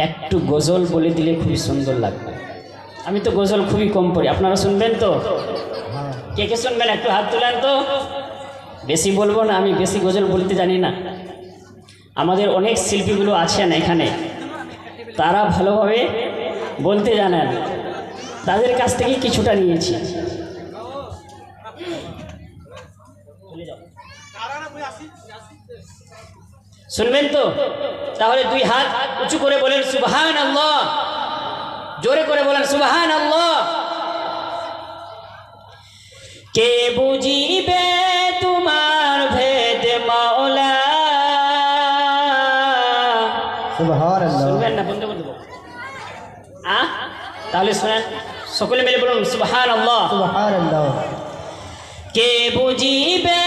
একটু গজল বলে দিলে খুবই সুন্দর লাগবে। আমি তো গজল খুবই কম পড়ি, আপনারা শুনবেন তো? কে কে শুনবেন একটু হাত তোলেন তো। বেশি বলবো না, আমি বেশি গজল বলতে জানি না। আমাদের অনেক শিল্পীগুলো আছেন এখানে, তারা ভালোভাবে বলতে জানেন, তাদের কাছ থেকে কিছুটা নিয়েছি। শুনবেন তো? তাহলে দুই হাত উঁচু করে বলেন সুবহানাল্লাহ, জোরে করে বলেন সুবহানাল্লাহ। কে বুঝিবে তোমার ভেদ মাওলা। সুবহানাল্লাহ। শুনবেন না, বন্ধ করে দেবো। তাহলে শোনেন, সকলে মিলে বলুন সুবহানাল্লাহ। সুবহানাল্লাহ। কে বুঝিবে